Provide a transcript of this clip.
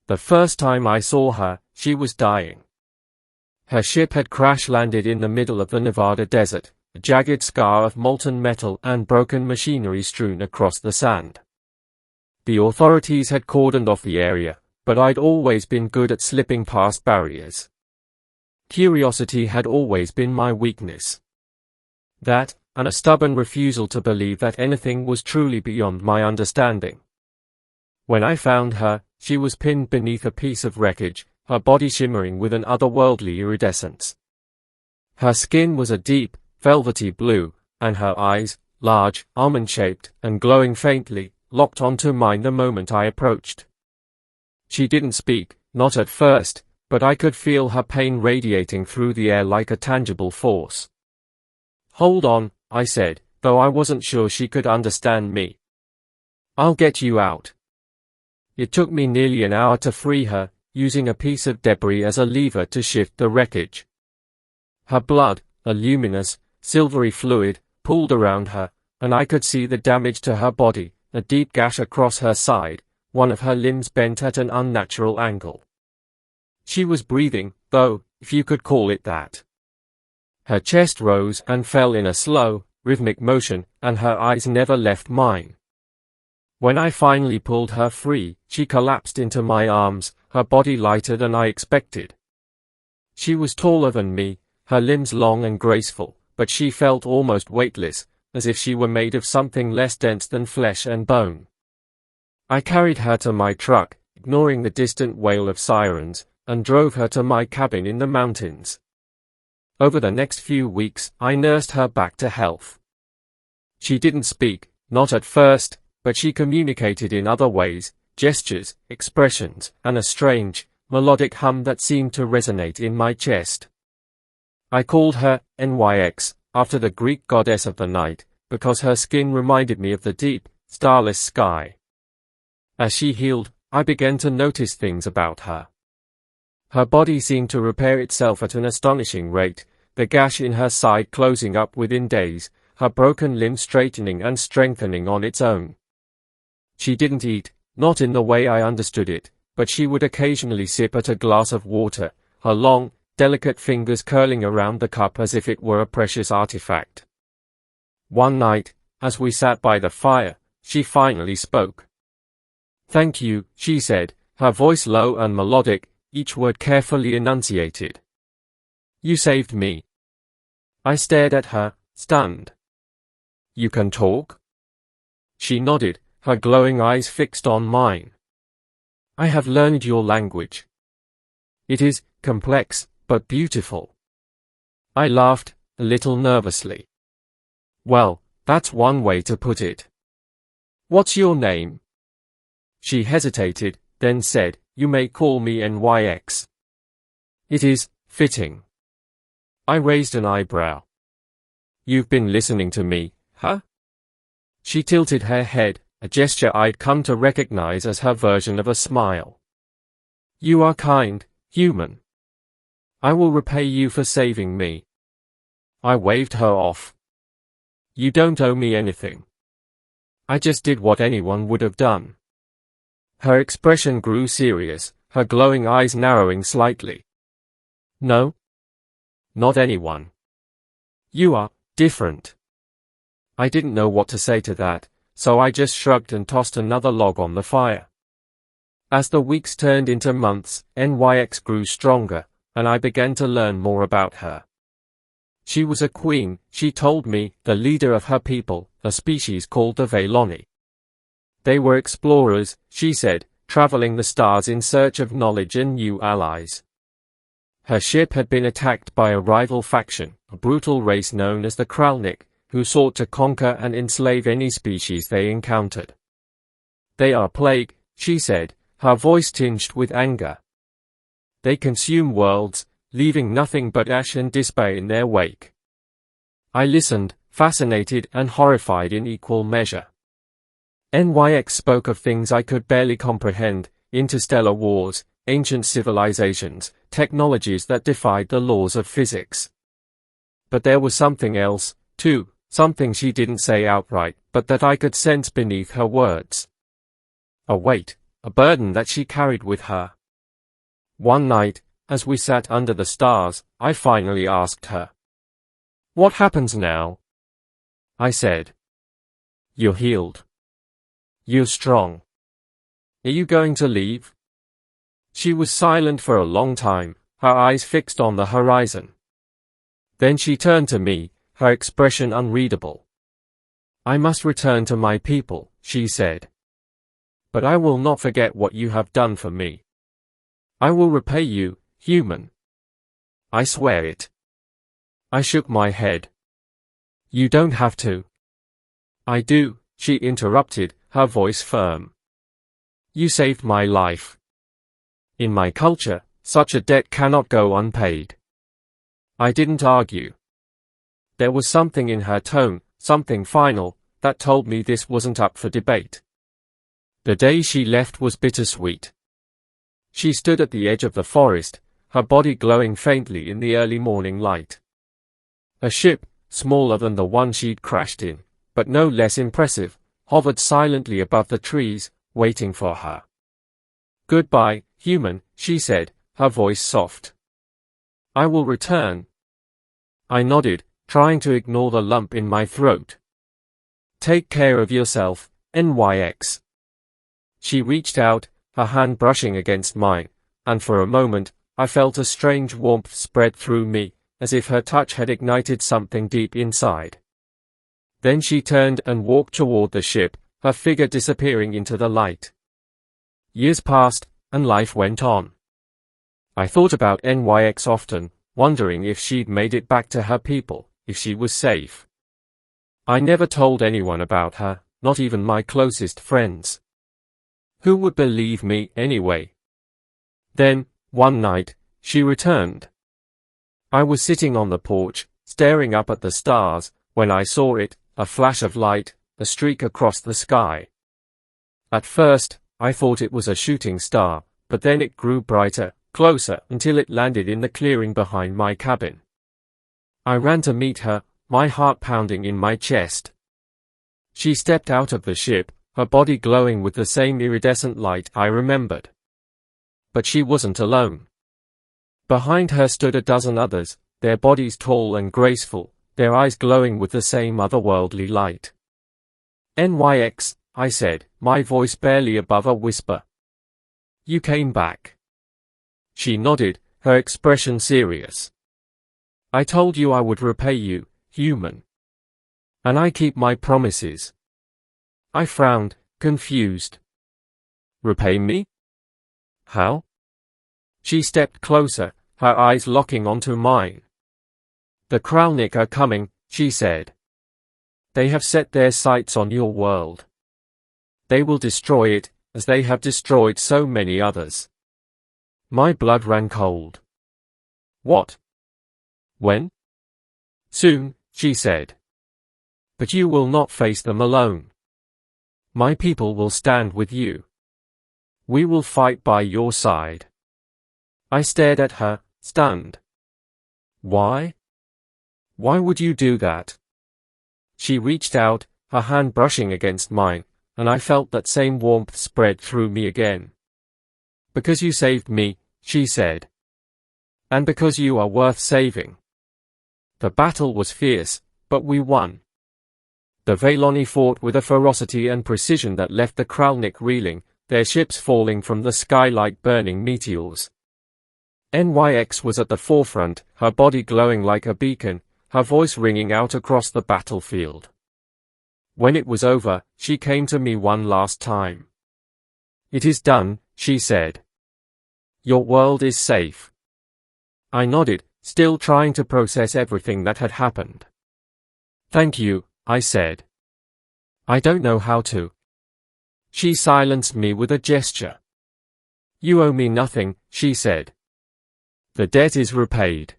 The first time I saw her, she was dying. Her ship had crash-landed in the middle of the Nevada desert, a jagged scar of molten metal and broken machinery strewn across the sand. The authorities had cordoned off the area, but I'd always been good at slipping past barriers. Curiosity had always been my weakness. That, and a stubborn refusal to believe that anything was truly beyond my understanding. When I found her, she was pinned beneath a piece of wreckage, her body shimmering with an otherworldly iridescence. Her skin was a deep, velvety blue, and her eyes, large, almond-shaped, and glowing faintly, locked onto mine the moment I approached. She didn't speak, not at first, but I could feel her pain radiating through the air like a tangible force. "Hold on," I said, though I wasn't sure she could understand me. "I'll get you out." It took me nearly an hour to free her, using a piece of debris as a lever to shift the wreckage. Her blood, a luminous, silvery fluid, pooled around her, and I could see the damage to her body, a deep gash across her side, one of her limbs bent at an unnatural angle. She was breathing, though, if you could call it that. Her chest rose and fell in a slow, rhythmic motion, and her eyes never left mine. When I finally pulled her free, she collapsed into my arms, her body lighter than I expected. She was taller than me, her limbs long and graceful, but she felt almost weightless, as if she were made of something less dense than flesh and bone. I carried her to my truck, ignoring the distant wail of sirens, and drove her to my cabin in the mountains. Over the next few weeks, I nursed her back to health. She didn't speak, not at first, but she communicated in other ways, gestures, expressions, and a strange, melodic hum that seemed to resonate in my chest. I called her NYX, after the Greek goddess of the night, because her skin reminded me of the deep, starless sky. As she healed, I began to notice things about her. Her body seemed to repair itself at an astonishing rate, the gash in her side closing up within days, her broken limb straightening and strengthening on its own. She didn't eat, not in the way I understood it, but she would occasionally sip at a glass of water, her long, delicate fingers curling around the cup as if it were a precious artifact. One night, as we sat by the fire, she finally spoke. "Thank you," she said, her voice low and melodic, each word carefully enunciated. "You saved me." I stared at her, stunned. "You can talk?" She nodded, her glowing eyes fixed on mine. "I have learned your language. It is complex, but beautiful." I laughed, a little nervously. "Well, that's one way to put it. What's your name?" She hesitated, then said, "You may call me NYX. It is fitting." I raised an eyebrow. "You've been listening to me, huh?" She tilted her head, a gesture I'd come to recognize as her version of a smile. "You are kind, human. I will repay you for saving me." I waved her off. "You don't owe me anything. I just did what anyone would have done." Her expression grew serious, her glowing eyes narrowing slightly. "No? Not anyone. You are different." I didn't know what to say to that, so I just shrugged and tossed another log on the fire. As the weeks turned into months, NYX grew stronger, and I began to learn more about her. She was a queen, she told me, the leader of her people, a species called the Veloni. They were explorers, she said, traveling the stars in search of knowledge and new allies. Her ship had been attacked by a rival faction, a brutal race known as the Kralnik, who sought to conquer and enslave any species they encountered. "They are a plague," she said, her voice tinged with anger. "They consume worlds, leaving nothing but ash and despair in their wake." I listened, fascinated and horrified in equal measure. NYX spoke of things I could barely comprehend, interstellar wars, ancient civilizations, technologies that defied the laws of physics. But there was something else, too, something she didn't say outright, but that I could sense beneath her words. A weight, a burden that she carried with her. One night, as we sat under the stars, I finally asked her, "What happens now?" I said, "You're healed. You're strong. Are you going to leave?" She was silent for a long time, her eyes fixed on the horizon. Then she turned to me, her expression unreadable. "I must return to my people," she said. "But I will not forget what you have done for me. I will repay you, human. I swear it." I shook my head. "You don't have to." "I do," she interrupted, her voice firm. "You saved my life. In my culture, such a debt cannot go unpaid." I didn't argue. There was something in her tone, something final, that told me this wasn't up for debate. The day she left was bittersweet. She stood at the edge of the forest, her body glowing faintly in the early morning light. A ship, smaller than the one she'd crashed in, but no less impressive, hovered silently above the trees, waiting for her. "Goodbye, human," she said, her voice soft. "I will return." I nodded, trying to ignore the lump in my throat. "Take care of yourself, NYX." She reached out, her hand brushing against mine, and for a moment, I felt a strange warmth spread through me, as if her touch had ignited something deep inside. Then she turned and walked toward the ship, her figure disappearing into the light. Years passed, and life went on. I thought about NYX often, wondering if she'd made it back to her people, if she was safe. I never told anyone about her, not even my closest friends. Who would believe me anyway? Then, one night, she returned. I was sitting on the porch, staring up at the stars, when I saw it, a flash of light, a streak across the sky. At first, I thought it was a shooting star, but then it grew brighter, closer, until it landed in the clearing behind my cabin. I ran to meet her, my heart pounding in my chest. She stepped out of the ship, her body glowing with the same iridescent light I remembered. But she wasn't alone. Behind her stood a dozen others, their bodies tall and graceful, their eyes glowing with the same otherworldly light. "NYX," I said, my voice barely above a whisper. "You came back." She nodded, her expression serious. "I told you I would repay you, human. And I keep my promises." I frowned, confused. "Repay me? How?" She stepped closer, her eyes locking onto mine. "The Kralnik are coming," she said. "They have set their sights on your world. They will destroy it, as they have destroyed so many others." My blood ran cold. "What? When?" "Soon," she said. "But you will not face them alone. My people will stand with you. We will fight by your side." I stared at her, stunned. "Why? Why would you do that?" She reached out, her hand brushing against mine, and I felt that same warmth spread through me again. "Because you saved me," she said. "And because you are worth saving." The battle was fierce, but we won. The Valoni fought with a ferocity and precision that left the Kralnik reeling, their ships falling from the sky like burning meteors. NYX was at the forefront, her body glowing like a beacon, her voice ringing out across the battlefield. When it was over, she came to me one last time. "It is done," she said. "Your world is safe." I nodded, still trying to process everything that had happened. "Thank you," I said. "I don't know how to." She silenced me with a gesture. "You owe me nothing," she said. "The debt is repaid."